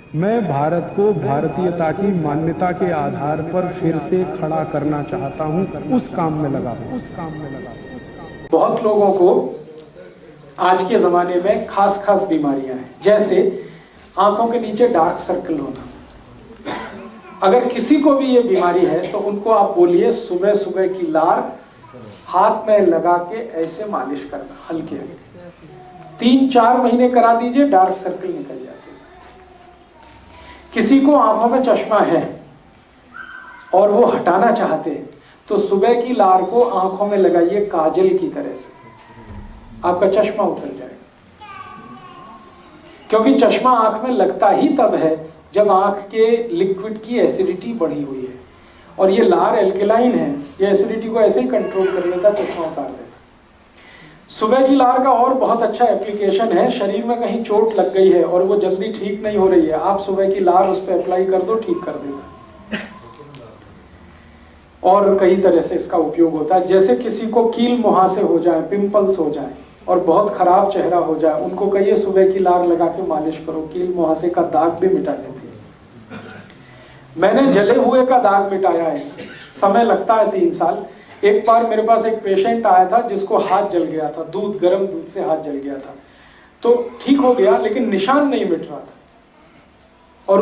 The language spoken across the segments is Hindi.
मैं भारत को भारतीयता की मान्यता के आधार पर फिर से खड़ा करना चाहता हूं, उस काम में लगा हूं। बहुत लोगों को आज के जमाने में खास बीमारियां हैं, जैसे आंखों के नीचे डार्क सर्कल होना। अगर किसी को भी ये बीमारी है तो उनको आप बोलिए सुबह सुबह की लार हाथ में लगा के ऐसे मालिश करना, हल्के हल्के 3-4 महीने करा दीजिए, डार्क सर्कल निकल जाते हैं। किसी को आंखों में चश्मा है और वो हटाना चाहते हैं तो सुबह की लार को आंखों में लगाइए काजल की तरह से, आपका चश्मा उतर जाएगा। क्योंकि चश्मा आंख में लगता ही तब है जब आंख के लिक्विड की एसिडिटी बढ़ी हुई है, और ये लार एल्केलाइन है, ये एसिडिटी को ऐसे ही कंट्रोल कर लेता, चश्मा उतार देता। सुबह की लार का और बहुत अच्छा एप्लीकेशन है, शरीर में कहीं चोट लग गई है और वो जल्दी ठीक नहीं हो रही है, आप सुबह की लार उस पर अप्लाई कर दो, ठीक कर देगा। और कई तरह से इसका उपयोग होता है। जैसे किसी को कील मुहासे हो जाए, पिंपल्स हो जाए और बहुत खराब चेहरा हो जाए, उनको कहिए सुबह की लार लगा के मालिश करो, कील मुहासे का दाग भी मिटा देती है। मैंने जले हुए का दाग मिटाया है, समय लगता है 3 साल। एक बार मेरे पास एक पेशेंट आया था जिसको हाथ जल गया था, गर्म दूध से हाथ जल गया था, तो ठीक हो गया लेकिन निशान नहीं मिट रहा था। और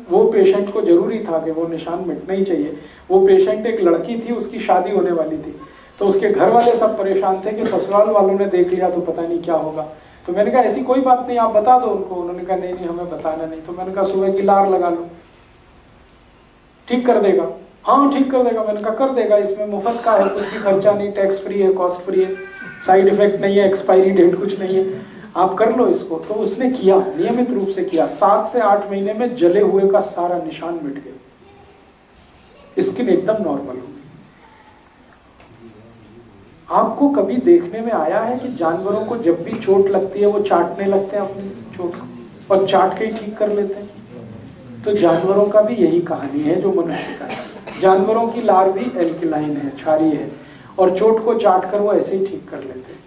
वो पेशेंट को जरूरी था कि वो निशान मिटना ही चाहिए। वो पेशेंट एक लड़की थी, उसकी शादी होने वाली थी, तो उसके घर वाले सब परेशान थे कि ससुराल वालों ने देख लिया तो पता नहीं क्या होगा। तो मैंने कहा ऐसी कोई बात नहीं, आप बता दो उनको। उन्होंने कहा नहीं हमें बताना नहीं। तो मैंने कहा सुबह की लार लगा लो, ठीक कर देगा। हाँ ठीक कर देगा। मैंने कहा कर देगा, इसमें मुफ्त का है, कुछ भी खर्चा नहीं, टैक्स फ्री है, कॉस्ट फ्री है, साइड इफेक्ट नहीं है, एक्सपायरी डेट कुछ नहीं है, आप कर लो इसको। तो उसने किया, नियमित रूप से किया। 7 से 8 महीने में जले हुए का सारा निशान मिट गया, स्किन एकदम नॉर्मल हो गई। आपको कभी देखने में आया है कि जानवरों को जब भी चोट लगती है वो चाटने लगते हैं अपनी चोट को, और चाट के ही ठीक कर लेते हैं? तो जानवरों का भी यही कहानी है जो मनुष्य का है। जानवरों की लार भी एल्केलाइन है, क्षारीय है, और चोट को चाट कर वो ऐसे ही ठीक कर लेते हैं।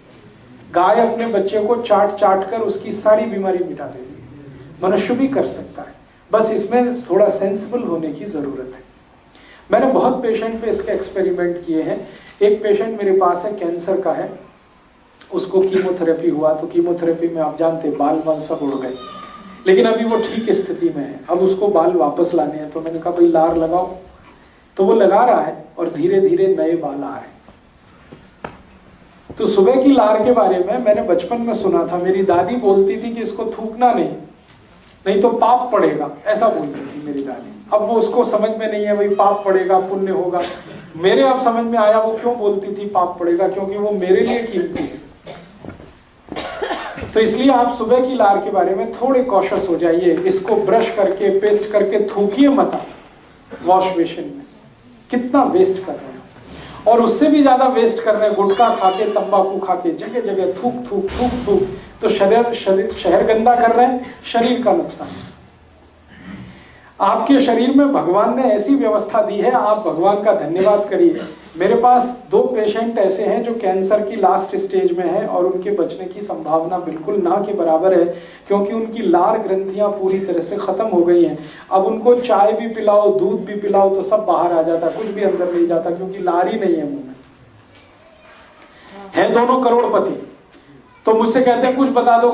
गाय अपने बच्चे को चाट कर उसकी सारी बीमारी मिटा देती है, मनुष्य भी कर सकता है, बस इसमें थोड़ा सेंसिबल होने की जरूरत है। मैंने बहुत पेशेंट पे इसके एक्सपेरिमेंट किए हैं। एक पेशेंट मेरे पास है, कैंसर का है, उसको कीमोथेरेपी हुआ, तो कीमोथेरेपी में आप जानते बाल सब उड़ गए, लेकिन अभी वो ठीक स्थिति में है। अब उसको बाल वापस लाने हैं, तो मैंने कहा भाई लार लगाओ, तो वो लगा रहा है और धीरे धीरे नए बाल आ रहे हैं। तो सुबह की लार के बारे में मैंने बचपन में सुना था, मेरी दादी बोलती थी कि इसको थूकना नहीं तो पाप पड़ेगा, ऐसा बोलती थी मेरी दादी। अब वो उसको समझ में नहीं है भाई पाप पड़ेगा पुण्य होगा। मेरे अब समझ में आया वो क्यों बोलती थी पाप पड़ेगा, क्योंकि वो मेरे लिए कीमती है। तो इसलिए आप सुबह की लार के बारे में थोड़े कॉशियस हो जाइए। इसको ब्रश करके पेस्ट करके थूकिए मत वॉश बेसिन में, कितना वेस्ट कर रहे हैं। और उससे भी ज्यादा वेस्ट कर रहे हैं गुटखा खा के, तंबाकू खा के, जगह जगह थूक, तो शहर गंदा कर रहे हैं, शरीर का नुकसान। आपके शरीर में भगवान ने ऐसी व्यवस्था दी है, आप भगवान का धन्यवाद करिए। मेरे पास 2 पेशेंट ऐसे हैं जो कैंसर की लास्ट स्टेज में हैं और उनके बचने की संभावना बिल्कुल ना के बराबर है, क्योंकि उनकी लार ग्रंथियां पूरी तरह से खत्म हो गई हैं। अब उनको चाय भी पिलाओ, दूध भी पिलाओ तो सब बाहर आ जाता, कुछ भी अंदर नहीं जाता, क्योंकि लार ही नहीं है मुंह में। हैं दोनों करोड़पति, तो मुझसे कहते हैं कुछ बता दो।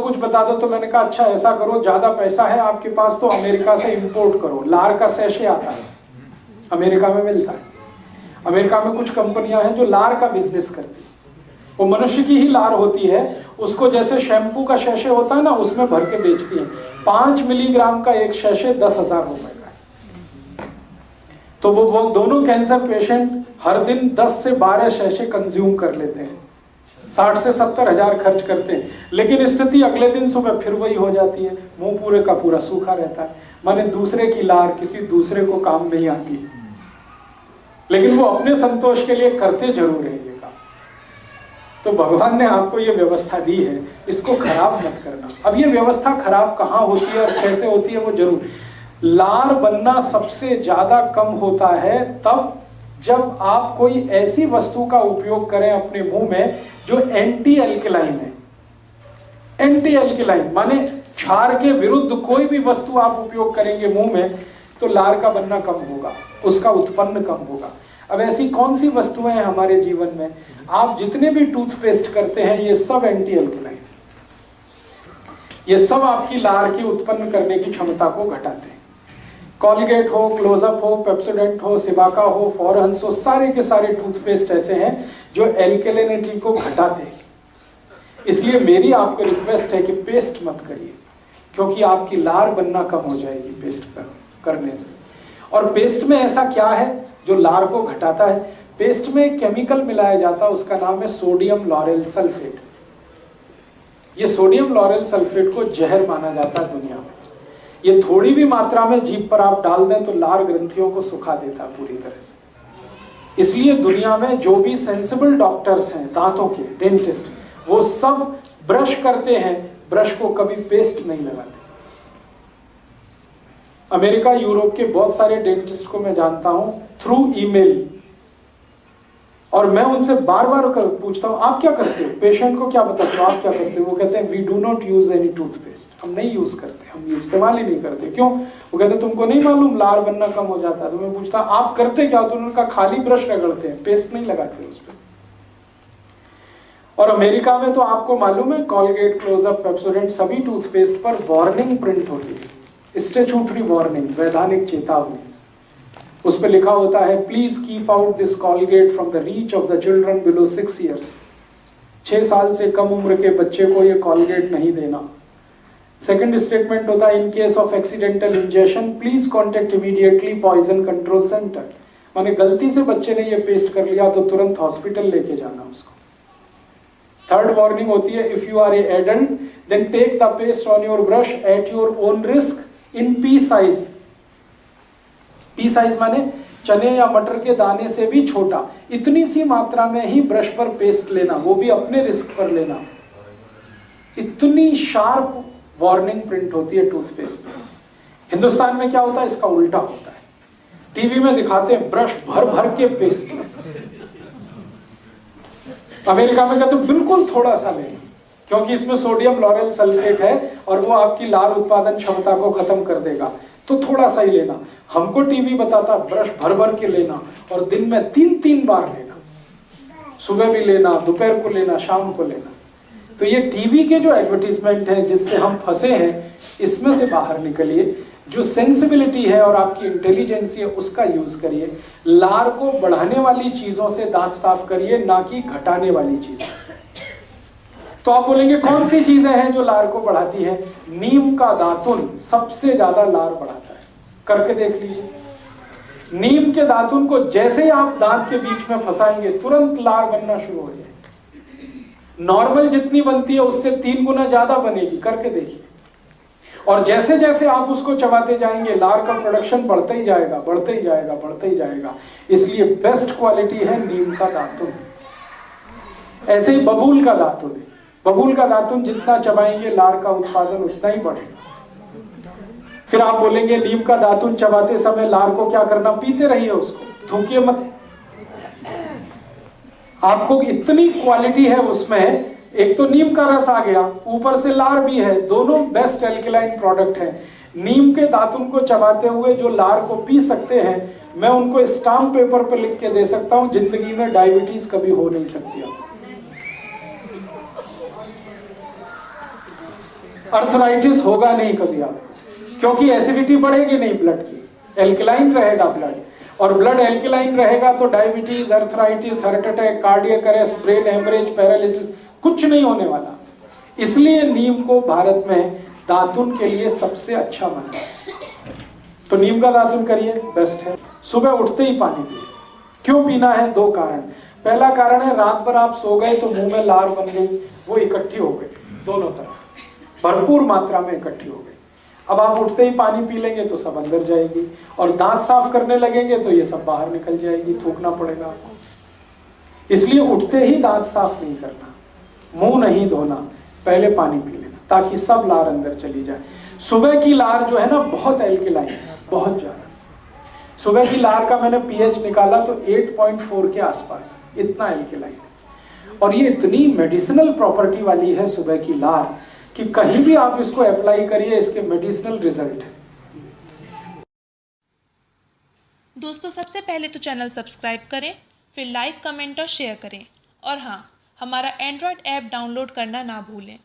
तो मैंने कहा अच्छा ऐसा करो, ज्यादा पैसा है आपके पास तो अमेरिका से इंपोर्ट करो। लार का सैशे आता है, अमेरिका में मिलता है। अमेरिका में कुछ कंपनियां हैं जो लार का बिजनेस करती है, वो मनुष्य की ही लार होती है, उसको जैसे शैम्पू का सैशे होता है ना, उसमें भर के बेचती है। 5 मिलीग्राम का एक सैशे 10,000 रुपए का है। तो वो दोनों कैंसर पेशेंट हर दिन 10 से 12 सैशे कंज्यूम कर लेते हैं, 60 से 70 हजार खर्च करते हैं। लेकिन स्थिति अगले दिन सुबह फिर वही हो जाती है, मुंह पूरे का पूरा सूखा रहता है। माने दूसरे की लार किसी दूसरे को काम नहीं आती, लेकिन वो अपने संतोष के लिए करते जरूर है ये काम। तो भगवान ने आपको ये व्यवस्था दी है, इसको खराब मत करना। अब ये व्यवस्था खराब कहाँ होती है और कैसे होती है वो जरूर, लार बनना सबसे ज्यादा कम होता है तब जब आप कोई ऐसी वस्तु का उपयोग करें अपने मुंह में जो एंटी एल्केलाइन है। एंटी एल्केलाइन माने क्षार के विरुद्ध कोई भी वस्तु आप उपयोग करेंगे मुंह में तो लार का बनना कम होगा, उसका उत्पन्न कम होगा। अब ऐसी कौन सी वस्तुएं हैं हमारे जीवन में, आप जितने भी टूथपेस्ट करते हैं ये सब एंटी एल्कलाइन, ये सब आपकी लार की उत्पन्न करने की क्षमता को घटाते हैं। कॉलगेट हो, क्लोजअप हो, पेप्सोडेंट हो, सिबाका हो, फॉरहंस हो, सारे के सारे टूथपेस्ट ऐसे हैं जो एल्कलिनिटी को घटाते हैं। इसलिए मेरी आपको रिक्वेस्ट है कि पेस्ट मत करिए, क्योंकि आपकी लार बनना कम हो जाएगी पेस्ट करने से। और पेस्ट में ऐसा क्या है जो लार को घटाता है? पेस्ट में एक केमिकल मिलाया जाता है, उसका नाम है सोडियम लॉरेल सल्फेट। ये सोडियम लॉरेल सल्फेट को जहर माना जाता है दुनिया में। ये थोड़ी भी मात्रा में जीभ पर आप डाल दें तो लार ग्रंथियों को सुखा देता है पूरी तरह से। इसलिए दुनिया में जो भी सेंसिबल डॉक्टर्स हैं दांतों के, डेंटिस्ट, वो सब ब्रश करते हैं, ब्रश को कभी पेस्ट नहीं लगाते। अमेरिका, यूरोप के बहुत सारे डेंटिस्ट को मैं जानता हूं थ्रू ईमेल, और मैं उनसे बार बार पूछता हूं आप क्या करते हो, पेशेंट को क्या बताते हो, आप क्या करते हो? वो कहते हैं we do not use any toothpaste, हम नहीं यूज करते, हम इस्तेमाल ही नहीं करते। क्यों? वो कहते हैं तुमको नहीं मालूम लार बनना कम हो जाता है। तो मैं पूछता आप करते क्या? तो उन्होंने कहा खाली ब्रश रगड़ते हैं, पेस्ट नहीं लगाते उस पर। और अमेरिका में तो आपको मालूम है कॉलगेट, क्लोजअप, पेप्सोडेंट सभी टूथपेस्ट पर वार्निंग प्रिंट होती है, स्टैट्यूटरी वार्निंग, वैधानिक चेतावनी। उस पर लिखा होता है please keep out this Colgate from the reach of the children below 6 years। 6 साल से कम उम्र के बच्चे को ये कॉलगेट नहीं देना। सेकंड स्टेटमेंट होता है in case of accidental injection please contact immediately poison control centre. माने गलती से बच्चे ने ये पेस्ट कर लिया तो तुरंत हॉस्पिटल लेके जाना उसको। थर्ड वार्निंग होती है if you are a adult then take the paste on your brush at your own risk in pea size. Pea size माने चने या मटर के दाने से भी छोटा, इतनी सी मात्रा में ही ब्रश पर पेस्ट लेना, वो भी अपने रिस्क पर लेना। इतनी शार्प वार्निंग प्रिंट होती है टूथपेस्ट में। हिंदुस्तान में क्या होता है, इसका उल्टा होता है। टीवी में दिखाते हैं ब्रश भर भर के पेस्ट, अमेरिका में कहते बिल्कुल थोड़ा सा लेना, क्योंकि इसमें सोडियम लॉरेल सल्फेट है और वो आपकी लार उत्पादन क्षमता को खत्म कर देगा, तो थोड़ा सा ही लेना। हमको टीवी बताता ब्रश भर भर के लेना और दिन में 3-3 बार लेना, सुबह भी लेना, दोपहर को लेना, शाम को लेना। तो ये टीवी के जो एडवर्टीजमेंट है जिससे हम फंसे हैं, इसमें से बाहर निकलिए। जो सेंसिबिलिटी है और आपकी इंटेलिजेंसी है उसका यूज करिए। लार को बढ़ाने वाली चीजों से दांत साफ करिए, ना कि घटाने वाली चीजों से। तो आप बोलेंगे कौन सी चीजें हैं जो लार को बढ़ाती है? नीम का दातुन सबसे ज्यादा लार बढ़ाता है, करके देख लीजिए। नीम के दातुन को जैसे ही आप दांत के बीच में फंसाएंगे तुरंत लार बनना शुरू हो जाएगी। नॉर्मल जितनी बनती है उससे 3 गुना ज्यादा बनेगी, करके देखिए। और जैसे जैसे आप उसको चबाते जाएंगे लार का प्रोडक्शन बढ़ता ही जाएगा, बढ़ता ही जाएगा, बढ़ता ही जाएगा। इसलिए बेस्ट क्वालिटी है नीम का दातुन। ऐसे ही बबूल का दातुन है, बबूल का दातुन जितना चबाएंगे लार का उत्पादन उतना ही बढ़ेगा। फिर आप बोलेंगे नीम का दातुन चबाते समय लार को क्या करना? पीते रहिए उसको, थूकिए मत। आपको इतनी क्वालिटी है उसमें, एक तो नीम का रस आ गया, ऊपर से लार भी है, दोनों बेस्ट एल्कलाइन प्रोडक्ट है। नीम के दातुन को चबाते हुए जो लार को पी सकते हैं, मैं उनको स्टाम्प पेपर पर लिख के दे सकता हूं जिंदगी में डायबिटीज कभी हो नहीं सकती। अर्थराइटिस होगा नहीं कभी आपको, क्योंकि एसिडिटी बढ़ेगी नहीं ब्लड की, एल्कलाइन रहेगा ब्लड, और ब्लड एल्कलाइन रहेगा तो diabetes, arthritis, heart attack, cardiac arrest, brain haemorrhage, paralysis कुछ नहीं होने वाला। इसलिए नीम को भारत में दातुन के लिए सबसे अच्छा माना है। तो नीम का दातुन करिए, बेस्ट है। सुबह उठते ही पानी पिए। क्यों पीना है? 2 कारण। पहला कारण है रात भर आप सो गए तो मुंह में लार बन गई, वो इकट्ठी हो गई दोनों तरफ, भरपूर मात्रा में इकट्ठी हो गई। अब आप उठते ही पानी पी लेंगे तो सब अंदर जाएगी, और दांत साफ करने लगेंगे तो ये सब बाहर निकल जाएगी, थूकना पड़ेगा आपको। इसलिए उठते ही दांत साफ नहीं करना, मुंह नहीं धोना, पहले पानी पी लेना ताकि सब लार अंदर चली जाए। सुबह की लार जो है ना बहुत एल्कलाइन है, बहुत ज्यादा। सुबह की लार का मैंने पीएच निकाला तो 8.4 के आसपास, इतना एल्कलाइन है। और ये इतनी मेडिसिनल प्रॉपर्टी वाली है सुबह की लार कि कहीं भी आप इसको अप्लाई करिए, इसके मेडिसिनल रिजल्ट है। दोस्तों, सबसे पहले तो चैनल सब्सक्राइब करें, फिर लाइक, कमेंट और शेयर करें। और हाँ, हमारा एंड्रॉयड ऐप डाउनलोड करना ना भूलें।